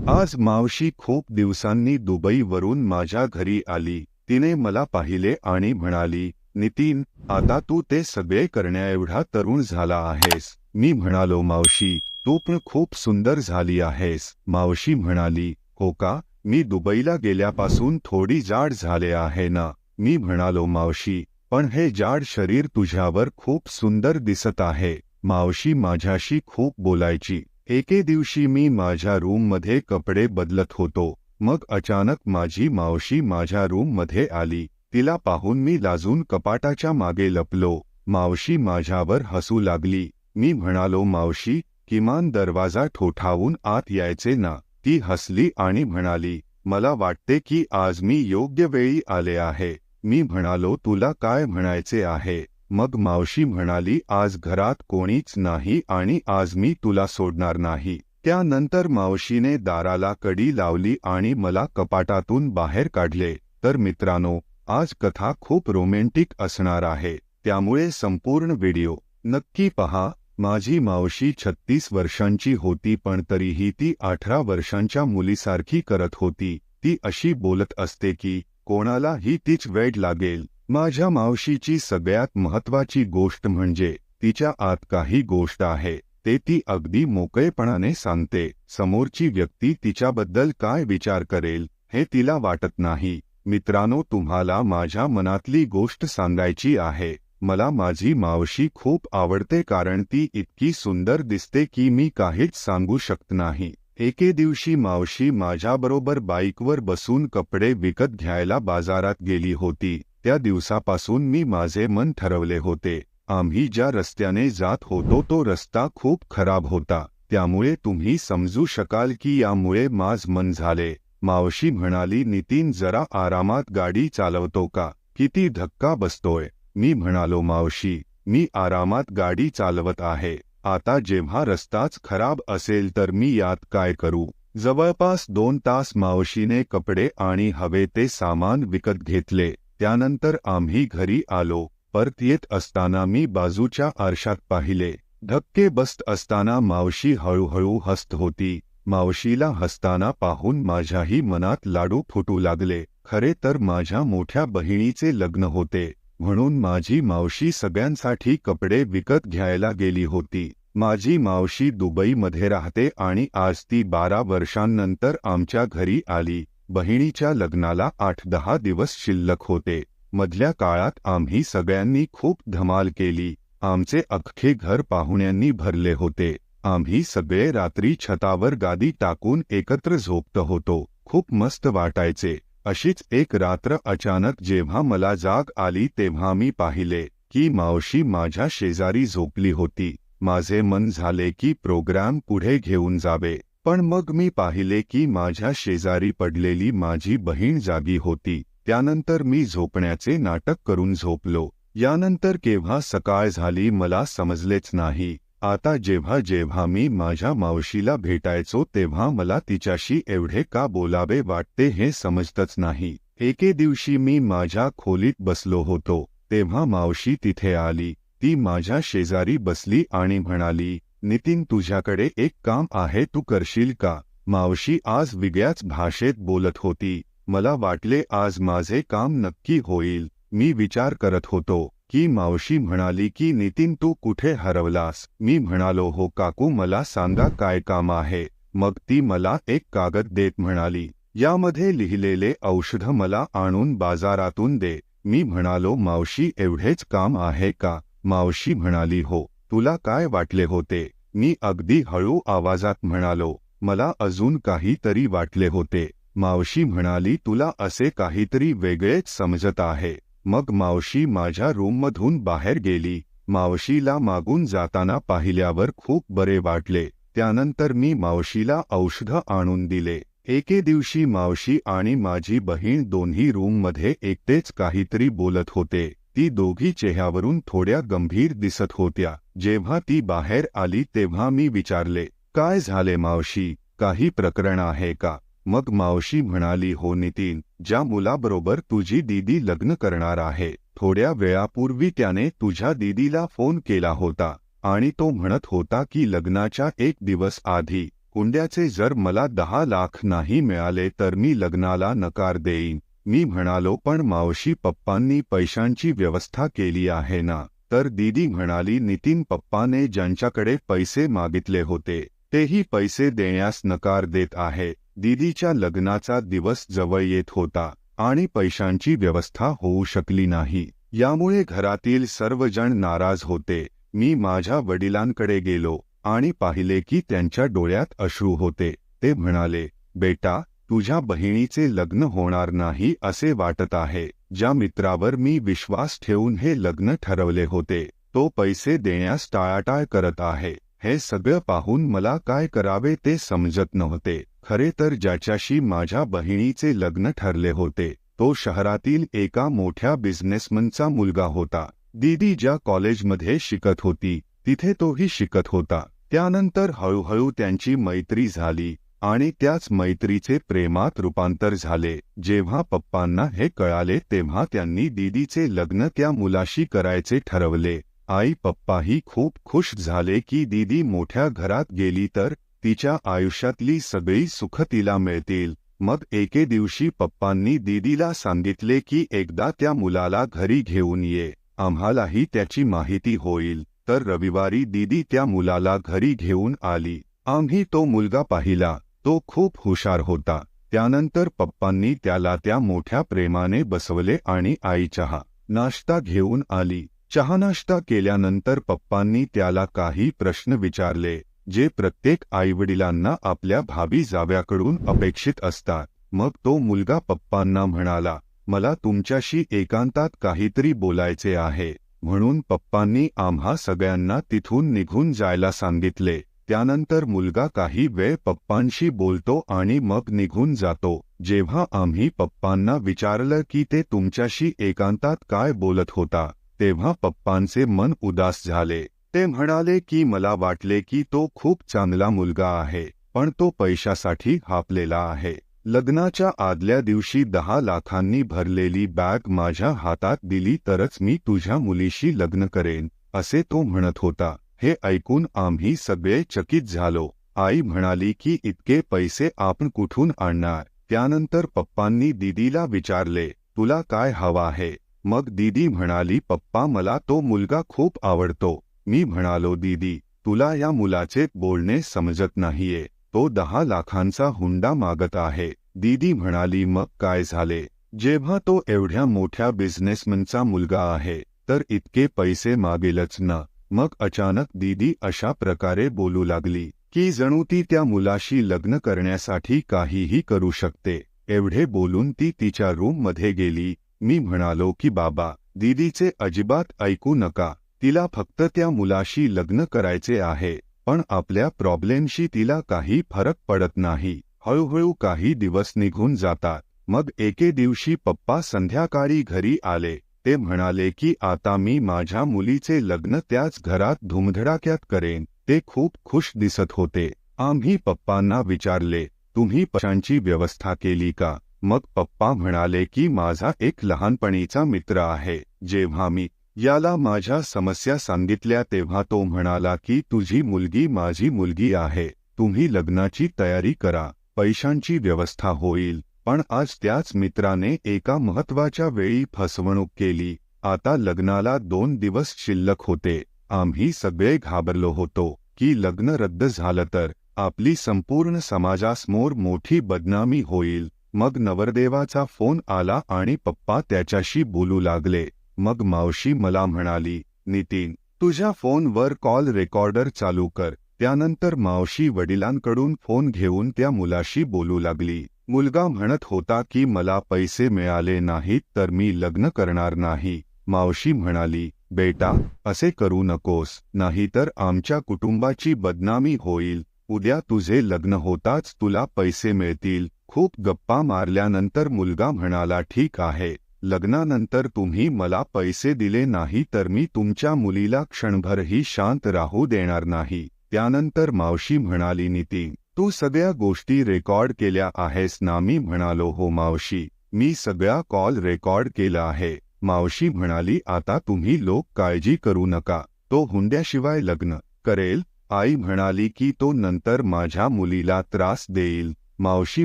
आज मावशी खूप दिवसांनी दुबईवरून माझ्या घरी आली. तिने मला पाहिले आणि म्हणाली, नितीन, आता तू ते सगळे करण्याएवढा तरुण झाला आहेस. मी म्हणालो, मावशी, तू पण खूप सुंदर झाली आहेस. मावशी म्हणाली, हो का? मी दुबईला गेल्यापासून थोडी जाड झाले आहे ना. मी म्हणालो, मावशी, पण हे जाड शरीर तुझ्यावर खूप सुंदर दिसत आहे. मावशी माझ्याशी खूप बोलायची. एके दिवशी मी माझ्या रूममध्ये कपडे बदलत होतो. मग अचानक माझी मावशी माझ्या रूममध्ये आली. तिला पाहून मी लाजून कपाटाच्या मागे लपलो. मावशी माझ्यावर हसू लागली. मी म्हणालो, मावशी, किमान दरवाजा ठोठावून आत यायचे ना. ती हसली आणि म्हणाली, मला वाटते की आज मी योग्य वेळी आले आहे. मी म्हणालो, तुला काय म्हणायचे आहे? मग मावशी म्हणाली, आज घरात कोणीच नाही आणि आज मी तुला सोडणार नाही. त्यानंतर मावशीने दाराला कडी लावली आणि मला कपाटातून बाहेर काढले. तर मित्रांनो, आज कथा खूप रोमॅन्टिक असणार आहे, त्यामुळे संपूर्ण व्हिडिओ नक्की पहा. माझी मावशी 36 वर्षांची होती, पण तरीही ती 18 वर्षांच्या मुलीसारखी करत होती. ती अशी बोलत असते की कोणालाही तीच वेड लागेल. माझ्या मावशीची सगळ्यात महत्त्वाची गोष्ट म्हणजे तिच्या आत काही गोष्ट आहे ते ती अगदी मोकळेपणाने सांगते. समोरची व्यक्ती तिच्याबद्दल काय विचार करेल हे तिला वाटत नाही. मित्रांनो, तुम्हाला माझ्या मनातली गोष्ट सांगायची आहे. मला माझी मावशी खूप आवडते कारण ती इतकी सुंदर दिसते की मी काहीच सांगू शकत नाही. एके दिवशी मावशी माझ्याबरोबर बाईकवर बसून कपडे विकत घ्यायला बाजारात गेली होती. त्या दिवसापासून मी माझे मन ठरवले होते. आम्ही ज्या रस्त्याने जात होतो तो रस्ता खूप खराब होता, त्यामुळे तुम्ही समजू शकाल की यामुळे माझ मन झाले. मावशी म्हणाली, नितीन, जरा आरामात गाडी चालवतो का? किती धक्का बसतोय. मी म्हणालो, मावशी, मी आरामात गाडी चालवत आहे. आता जेव्हा रस्ताच खराब असेल तर मी यात काय करू? जवळपास 2 तास मावशीने कपडे आणि हवे ते सामान विकत घेतले. त्यानंतर आम्ही घरी आलो. परत येत असताना मी बाजूच्या आरशात पाहिले. धक्के बसत असताना मावशी हळूहळू हसत होती. मावशीला हसताना पाहून माझ्याही मनात लाडू फुटू लागले. खरे तर माझ्या मोठ्या बहिणीचे लग्न होते, म्हणून माझी मावशी सगळ्यांसाठी कपडे विकत घ्यायला गेली होती. माझी मावशी दुबईमध्ये राहते आणि आज ती 12 वर्षांनंतर आमच्या घरी आली. बहिणीच्या लग्नाला 8-10 दिवस शिल्लक होते. मधल्या काळात आम्ही सगळ्यांनी खूप धमाल केली. आमचे अख्खे घर पाहुण्यांनी भरले होते. आम्ही सगळे रात्री छतावर गादी टाकून एकत्र झोपत होतो. खूप मस्त वाटायचे. अशीच एक रात्र अचानक जेव्हा मला जाग आली तेव्हा मी पाहिले की मावशी माझ्या शेजारी झोपली होती. माझे मन झाले की प्रोग्राम पुढे घेऊन जावे, पण मग मी पाहिले की माझ्या शेजारी पडलेली माझी बहीण जागी होती. त्यानंतर मी झोपण्याचे नाटक करून झोपलो. यानंतर केव्हा सकाळ झाली मला समजलेच नाही. आता जेव्हा जेव्हा मी माझ्या मावशीला भेटायचो तेव्हा मला तिच्याशी एवढे का बोलावे वाटते हे समजतच नाही. एके दिवशी मी माझ्या खोलीत बसलो होतो तेव्हा मावशी तिथे आली. ती माझ्या शेजारी बसली आणि म्हणाली, नितीन, तुझ्याकडे एक काम आहे, तू करशील का? मावशी आज वेगळ्याच भाषेत बोलत होती. मला वाटले आज माझे काम नक्की होईल. मी विचार करत होतो की मावशी म्हणाली की नितीन, तू कुठे हरवलास? मी म्हणालो, हो काकू, मला सांगा काय काम आहे. मग ती मला एक कागद देत म्हणाली, यामध्ये लिहिलेले औषध मला आणून बाजारातून दे. मी म्हणालो, मावशी, एवढेच काम आहे का? मावशी म्हणाली, हो. तुला काय वाटले होते? मी अगदी हळू आवाजात म्हणालो, मला अजून काहीतरी वाटले होते. मावशी म्हणाली, तुला असे काहीतरी वेगळेच समजत आहे. मग मावशी माझ्या रूममधून बाहेर गेली. मावशीला मागून जाताना पाहिल्यावर खूप बरे वाटले. त्यानंतर मी मावशीला औषध आणून दिले. एके दिवशी मावशी आणि माझी बहीण दोन्ही रूममध्ये एकटेच काहीतरी बोलत होते. ती दोघी चेहऱ्यावरून थोड्या गंभीर दिसत होत्या. जेव्हा ती बाहेर आली तेव्हा मी विचारले, काय झाले मावशी? काही प्रकरण आहे का? मग मावशी म्हणाली, हो नितीन, ज्या मुलाबरोबर तुझी दीदी लग्न करणार आहे, थोड्या वेळापूर्वी त्याने तुझ्या दीदीला फोन केला होता आणि तो म्हणत होता की लग्नाच्या 1 दिवस आधी हुंड्याचे जर मला 10 लाख नाही मिळाले तर मी लग्नाला नकार देईन. मी म्हणालो पण मावशी पप्पांनी पैशांची व्यवस्था केली आहे ना. तर दीदी म्हणाली नितीन पप्पाने ज्यांच्याकडे पैसे मागितले होते तेही पैसे देण्यास नकार देत आहे. दीदीच्या लग्नाचा दिवस जवळ येत होता आणि पैशांची व्यवस्था होऊ शकली नाही. यामुळे घरातील सर्वजण नाराज होते. मी माझ्या वडिलांकडे गेलो आणि पाहिले की त्यांच्या डोळ्यात अश्रू होते. ते म्हणाले, बेटा तुझ्या बहिणीचे लग्न होणार नाही असे वाटत आहे. ज्या मित्रावर मी विश्वास ठेवून हे लग्न ठरवले होते तो पैसे देण्यास टाळाटाळ करत आहे. हे सगळं पाहून मला काय करावे ते समजत नव्हते. खरे तर ज्याच्याशी माझ्या बहिणीचे लग्न ठरले होते तो शहरातील एका मोठ्या बिझनेसमनचा मुलगा होता. दीदी ज्या कॉलेजमध्ये शिकत होती तिथे तोही शिकत होता. त्यानंतर हळूहळू त्यांची मैत्री झाली आणि त्याच मैत्रीचे प्रेमात रूपांतर झाले. जेव्हा पप्पांना हे कळाले तेव्हा त्यांनी दीदीचे लग्न त्या मुलाशी करायचे ठरवले. आई पप्पाही खूप खुश झाले की दीदी मोठ्या घरात गेली तर तिच्या आयुष्यातली सगळी सुख तिला मिळतील. मग एके दिवशी पप्पांनी दीदीला सांगितले की एकदा त्या मुलाला घरी घेऊन ये, आम्हालाही त्याची माहिती होईल. तर रविवारी दीदी त्या मुलाला घरी घेऊन आली. आम्ही तो मुलगा पाहिला. तो खूप हुशार होता. त्यानंतर पप्पांनी त्याला त्या मोठ्या प्रेमाने बसवले आणि आई चहा नाश्ता घेऊन आली. चहा नाश्ता केल्यानंतर पप्पांनी त्याला काही प्रश्न विचारले जे प्रत्येक आईवडिलांना आपल्या भावी जावयाकडून अपेक्षित असतात. मग तो मुलगा पप्पांना म्हणाला, मला तुमच्याशी एकांतात काहीतरी बोलायचे आहे. म्हणून पप्पांनी आम्हा सगळ्यांना तिथून निघून जायला सांगितले. त्यानंतर मुलगा काही वेळ पप्पांशी बोलतो आणि मग निघून जातो. जेव्हा आम्ही पप्पांना विचारलं की ते तुमच्याशी एकांतात काय बोलत होता तेव्हा पप्पांचे मन उदास झाले. ते म्हणाले की मला वाटले की तो खूप चांगला मुलगा आहे पण तो पैशासाठी हापलेला आहे. लग्नाच्या आदल्या दिवशी 10 लाखांनी भरलेली बॅग माझ्या हातात दिली तरच मी तुझ्या मुलीशी लग्न करेन असे तो म्हणत होता. हे ऐकून आम्ही सगळे चकित झालो. आई म्हणाली की इतके पैसे आपण कुठून आणणार. त्यानंतर पप्पांनी दीदीला विचारले, तुला काय हवा आहे. मग दीदी म्हणाली, पप्पा मला तो मुलगा खूप आवडतो. मी म्हणालो, दीदी तुला या मुलाचे बोलणे समजत नाहीये. तो 10 लाखांचा हुंडा मागत आहे. दीदी म्हणाली, मग काय झाले. जेव्हा तो एवढ्या मोठ्या बिझनेसमनचा मुलगा आहे तर इतके पैसे मागेलच ना. मग अचानक दीदी अशा प्रकारे बोलू लागली की जणू ती त्या मुलाशी लग्न करण्यासाठी काहीही करू शकते. एवढे बोलून ती तिच्या रूममध्ये गेली. मी म्हणालो की बाबा दीदीचे अजिबात ऐकू नका. तिला फक्त त्या मुलाशी लग्न करायचे आहे पण आपल्या प्रॉब्लेमशी तिला काही फरक पडत नाही. हळूहळू काही दिवस निघून जातात. मग एके दिवशी पप्पा संध्याकाळी घरी आले. ते म्हणाले की आता मी माझ्या मुलीचे लग्न त्याच घरात धुमधडाक्यात करेन. ते खूप खुश दिसत होते. आम्ही पप्पांना विचारले, तुम्ही पैशांची व्यवस्था केली का. मग पप्पा म्हणाले की माझा एक लहानपणीचा मित्र आहे. जेव्हा मी याला माझ्या समस्या सांगितल्या तेव्हा तो म्हणाला की तुझी मुलगी माझी मुलगी आहे. तुम्ही लग्नाची तयारी करा, पैशांची व्यवस्था होईल. पण आज त्याच मित्राने एका महत्त्वाच्या वेळी फसवणूक केली. आता लग्नाला 2 दिवस शिल्लक होते. आम्ही सगळे घाबरलो होतो की लग्न रद्द झालं तर आपली संपूर्ण समाजासमोर मोठी बदनामी होईल. मग नवरदेवाचा फोन आला आणि पप्पा त्याच्याशी बोलू लागले. मग मावशी मला म्हणाली, नितीन तुझ्या फोनवर कॉल रेकॉर्डर चालू कर. त्यानंतर मावशी वडिलांकडून फोन घेऊन त्या मुलाशी बोलू लागली. मुलगा म्हणत होता की मला पैसे मिळाले नाहीत तर मी लग्न करणार नाही. मावशी म्हणाली, बेटा असे करू नकोस, नाहीतर आमच्या कुटुंबाची बदनामी होईल. उद्या तुझे लग्न होताच तुला पैसे मिळतील. खूप गप्पा मारल्यानंतर मुलगा म्हणाला, ठीक आहे, लग्नानंतर तुम्ही मला पैसे दिले नाही तर मी तुमच्या मुलीला क्षणभरही शांत राहू देणार नाही. त्यानंतर मावशी म्हणाली, नितीन तू सगळ्या गोष्टी रेकॉर्ड केल्या आहेस ना. मी म्हणालो, हो मावशी, मी सगळा कॉल रेकॉर्ड केला आहे. मावशी म्हणाली, आता तुम्ही लोक काळजी करू नका, तो हुंड्याशिवाय लग्न करेल आई म्हणाली की तो नंतर माझ्या मुलीला त्रास देईल. मावशी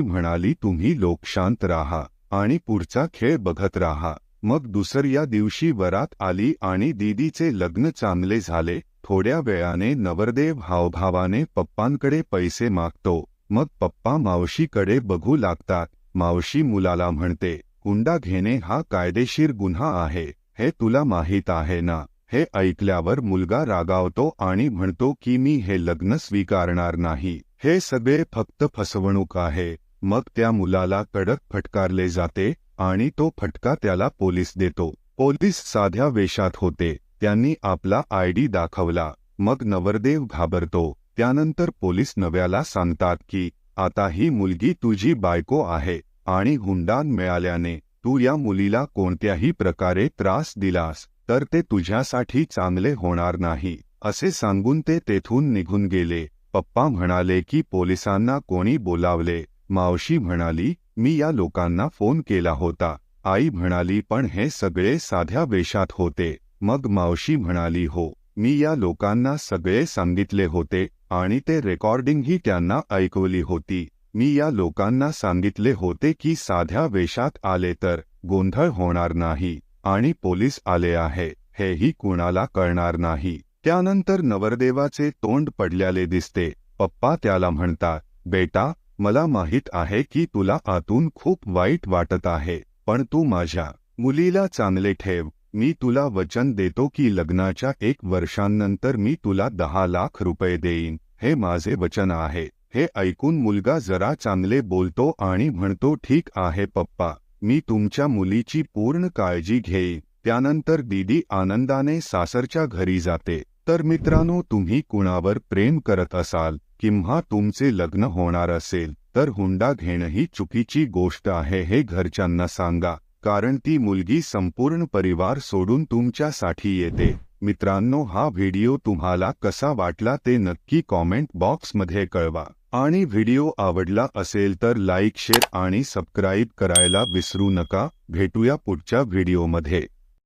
म्हणाली तुम्ही लोक शांत राहा आणि पुढचा खेळ बघत राहा. मग दुसऱ्या दिवशी वरात आली आणि दीदीचे लग्न चांगले झाले. थोड्या वेळाने नवरदेव हावभावाने पप्पांकडे पैसे मागतो. मग पप्पा मावशीकडे बघू लागतात. मावशी मुलाला म्हणते, हुंडा घेणे हा कायदेशीर गुन्हा आहे, हे तुला माहीत आहे ना? हे ऐकल्यावर मुलगा रागावतो आणि म्हणतो की मी हे लग्न स्वीकारणार नाही, हे सगळे फक्त फसवणूक आहे. मग त्या मुलाला कडक फटकारले जाते आणि तो फटका त्याला पोलीस देतो. पोलीस साध्या वेशात होते. त्यांनी आपला आयडी दाखवला. मग नवरदेव घाबरतो. त्यानंतर पोलीस नव्याला सांगतात की आता ही मुलगी तुझी बायको आहे आणि हुंडा मिळाल्याने तू या मुलीला कोणत्याही प्रकारे त्रास दिलास तर ते तुझ्यासाठी चांगले होणार नाही, असे सांगून ते तेथून निघून गेले. पप्पा म्हणाले की पोलिसांना कोणी बोलावले? मावशी म्हणाली, मी या लोकांना फोन केला होता. आई म्हणाली, पण हे सगळे साध्या वेशात होते. मग मावशी म्हणाली, हो, मी या लोकांना सगळे सांगितले होते आणि ते रेकॉर्डिंगही त्यांना ऐकवली होती. मी या लोकांना सांगितले होते की साध्या वेशात आले तर गोंधळ होणार नाही आणि पोलीस आले आहे हेही कुणाला कळणार नाही. त्यानंतर नवरदेवाचे तोंड पडल्याले दिसते. पप्पा त्याला म्हणतात, बेटा, मला माहीत आहे की तुला आतून खूप वाईट वाटत आहे, पण तू माझ्या मुलीला चांगले ठेव. मी तुला वचन देतो की लग्नाच्या 1 वर्षांनंतर मी तुला 10 लाख रुपये देईन. हे माझे वचन आहे. हे ऐकून मुलगा जरा चांगले बोलतो आणि म्हणतो, ठीक आहे पप्पा, मी तुमच्या मुलीची पूर्ण काळजी घेईन. त्यानंतर दीदी आनंदाने सासरच्या घरी जाते. तर मित्रांनो, तुम्ही कुणावर प्रेम करत असाल किंवा तुमचे लग्न होणार असेल तर हुंडा घेणं ही चुकीची गोष्ट आहे हे घरच्यांना सांगा, कारण ती मुलगी संपूर्ण परिवार सोडून तुमच्यासाठी येते. मित्रांनो, हा व्हिडिओ तुम्हाला कसा वाटला ते नक्की कॉमेंट बॉक्समध्ये कळवा आणि व्हिडिओ आवडला असेल तर लाईक, शेअर आणि सबस्क्राईब करायला विसरू नका. भेटूया पुढच्या व्हिडिओमध्ये.